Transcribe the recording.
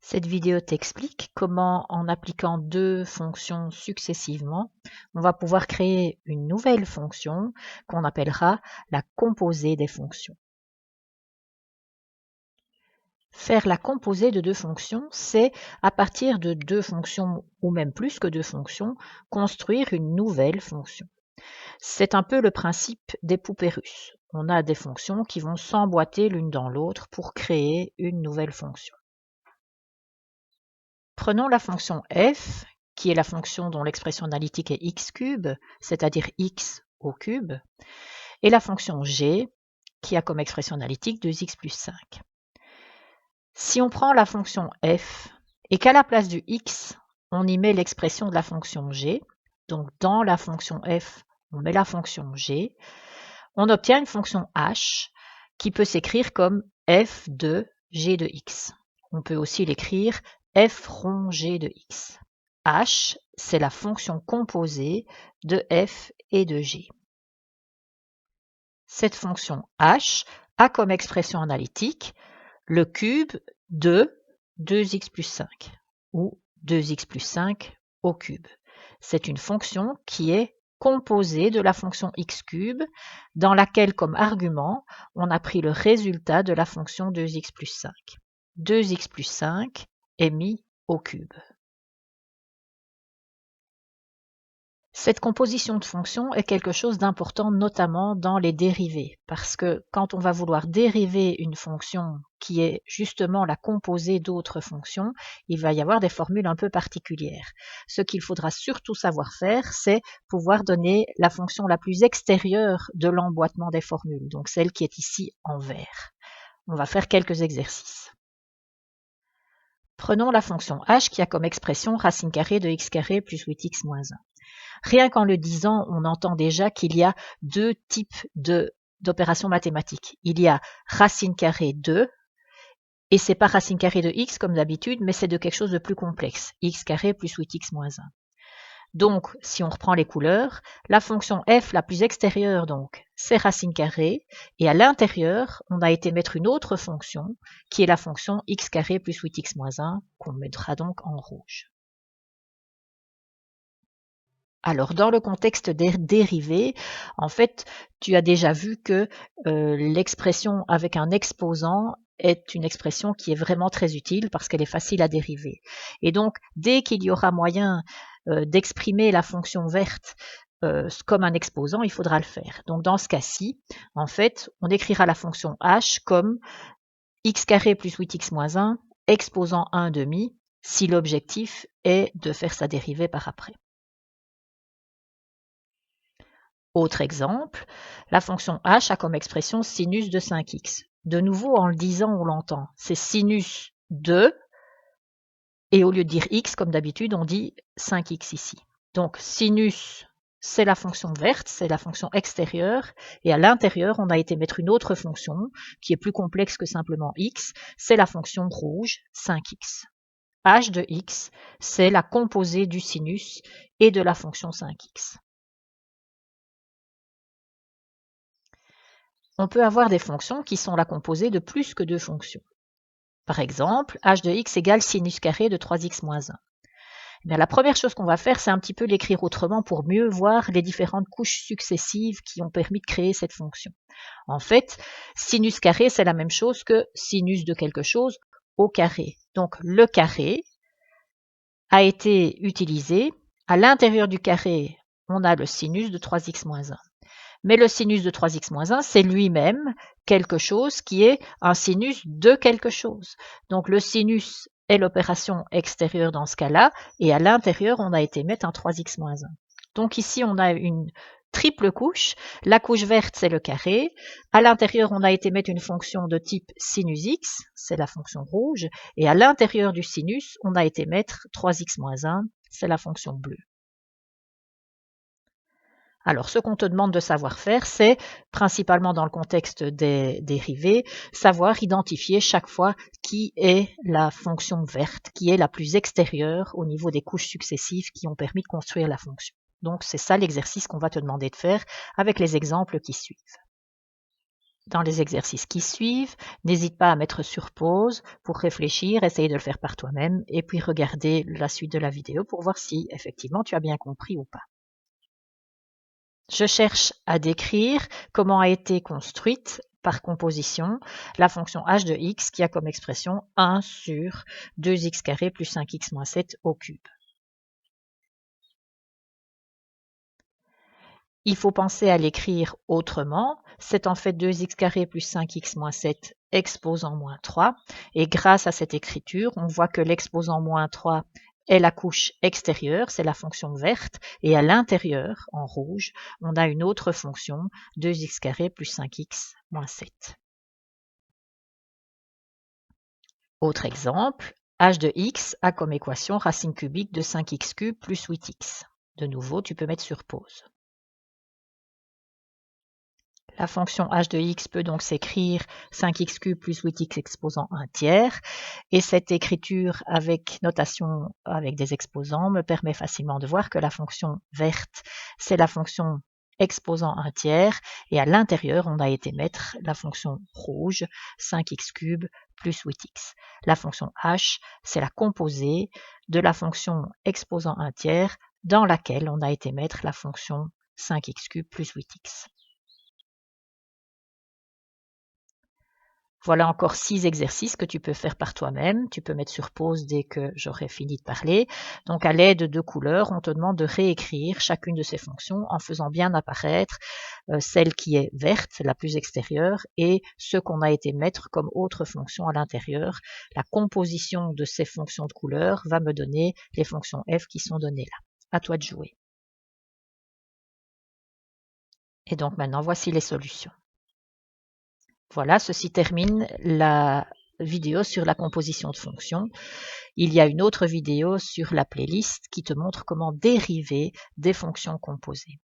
Cette vidéo t'explique comment, en appliquant deux fonctions successivement, on va pouvoir créer une nouvelle fonction qu'on appellera la composée des fonctions. Faire la composée de deux fonctions, c'est, à partir de deux fonctions ou même plus que deux fonctions, construire une nouvelle fonction. C'est un peu le principe des poupées russes. On a des fonctions qui vont s'emboîter l'une dans l'autre pour créer une nouvelle fonction. Prenons la fonction f, qui est la fonction dont l'expression analytique est x cube, c'est-à-dire x au cube, et la fonction g, qui a comme expression analytique 2x plus 5. Si on prend la fonction f et qu'à la place du x, on y met l'expression de la fonction g, donc dans la fonction f, on met la fonction g, on obtient une fonction h qui peut s'écrire comme f de g de x. On peut aussi l'écrire f rond g de x. H, c'est la fonction composée de f et de g. Cette fonction h a comme expression analytique le cube de 2x plus 5 ou 2x plus 5 au cube. C'est une fonction qui est composée de la fonction x cube dans laquelle comme argument on a pris le résultat de la fonction 2x plus 5. 2x plus 5 est mis au cube. Cette composition de fonctions est quelque chose d'important notamment dans les dérivés, parce que quand on va vouloir dériver une fonction qui est justement la composée d'autres fonctions, il va y avoir des formules un peu particulières. Ce qu'il faudra surtout savoir faire, c'est pouvoir donner la fonction la plus extérieure de l'emboîtement des formules, donc celle qui est ici en vert. On va faire quelques exercices. Prenons la fonction h qui a comme expression racine carrée de x carré plus 8x moins 1. Rien qu'en le disant, on entend déjà qu'il y a deux types d'opérations mathématiques. Il y a racine carrée de, et c'est pas racine carrée de x comme d'habitude, mais c'est de quelque chose de plus complexe, x carré plus 8x moins 1. Donc, si on reprend les couleurs, la fonction f la plus extérieure, donc, c'est racine carrée, et à l'intérieur, on a été mettre une autre fonction, qui est la fonction x carré plus 8x moins 1, qu'on mettra donc en rouge. Alors, dans le contexte des dérivés, en fait, tu as déjà vu que l'expression avec un exposant est une expression qui est vraiment très utile parce qu'elle est facile à dériver. Et donc, dès qu'il y aura moyen d'exprimer la fonction verte comme un exposant, il faudra le faire. Donc, dans ce cas-ci, en fait, on écrira la fonction h comme x carré plus 8x moins 1, exposant 1 demi, si l'objectif est de faire sa dérivée par après. Autre exemple, la fonction h a comme expression sinus de 5x. De nouveau, en le disant, on l'entend. C'est sinus de, et au lieu de dire x, comme d'habitude, on dit 5x ici. Donc, sinus, c'est la fonction verte, c'est la fonction extérieure, et à l'intérieur, on a été mettre une autre fonction, qui est plus complexe que simplement x, c'est la fonction rouge, 5x. h de x, c'est la composée du sinus et de la fonction 5x. On peut avoir des fonctions qui sont la composée de plus que deux fonctions. Par exemple, h de x égale sinus carré de 3x moins 1. Bien, la première chose qu'on va faire, c'est un petit peu l'écrire autrement pour mieux voir les différentes couches successives qui ont permis de créer cette fonction. En fait, sinus carré, c'est la même chose que sinus de quelque chose au carré. Donc, le carré a été utilisé. À l'intérieur du carré, on a le sinus de 3x moins 1. Mais le sinus de 3x moins 1, c'est lui-même quelque chose qui est un sinus de quelque chose. Donc le sinus est l'opération extérieure dans ce cas-là, et à l'intérieur, on a été mettre un 3x moins 1. Donc ici, on a une triple couche. La couche verte, c'est le carré. À l'intérieur, on a été mettre une fonction de type sinus x, c'est la fonction rouge. Et à l'intérieur du sinus, on a été mettre 3x moins 1, c'est la fonction bleue. Alors, ce qu'on te demande de savoir faire, c'est, principalement dans le contexte des dérivés, savoir identifier chaque fois qui est la fonction verte, qui est la plus extérieure au niveau des couches successives qui ont permis de construire la fonction. Donc, c'est ça l'exercice qu'on va te demander de faire avec les exemples qui suivent. Dans les exercices qui suivent, n'hésite pas à mettre sur pause pour réfléchir, essayer de le faire par toi-même et puis regarder la suite de la vidéo pour voir si effectivement tu as bien compris ou pas. Je cherche à décrire comment a été construite par composition la fonction h de x qui a comme expression 1 sur 2x carré plus 5x moins 7 au cube. Il faut penser à l'écrire autrement. C'est en fait 2x carré plus 5x moins 7 exposant moins 3. Et grâce à cette écriture, on voit que l'exposant moins 3 est la couche extérieure, c'est la fonction verte. Et à l'intérieur, en rouge, on a une autre fonction, 2x carré plus 5x moins 7. Autre exemple, h de x a comme équation racine cubique de 5x cube plus 8x. De nouveau, tu peux mettre sur pause. La fonction h de x peut donc s'écrire 5x cube plus 8x exposant 1 tiers. Et cette écriture avec notation avec des exposants me permet facilement de voir que la fonction verte, c'est la fonction exposant 1 tiers. Et à l'intérieur, on a été mettre la fonction rouge, 5x cube plus 8x. La fonction h, c'est la composée de la fonction exposant 1 tiers dans laquelle on a été mettre la fonction 5x cube plus 8x. Voilà encore 6 exercices que tu peux faire par toi-même. Tu peux mettre sur pause dès que j'aurai fini de parler. Donc à l'aide de 2 couleurs, on te demande de réécrire chacune de ces fonctions en faisant bien apparaître celle qui est verte, la plus extérieure, et ce qu'on a été mettre comme autre fonction à l'intérieur. La composition de ces fonctions de couleurs va me donner les fonctions f qui sont données là. À toi de jouer. Et donc maintenant, voici les solutions. Voilà, ceci termine la vidéo sur la composition de fonctions. Il y a une autre vidéo sur la playlist qui te montre comment dériver des fonctions composées.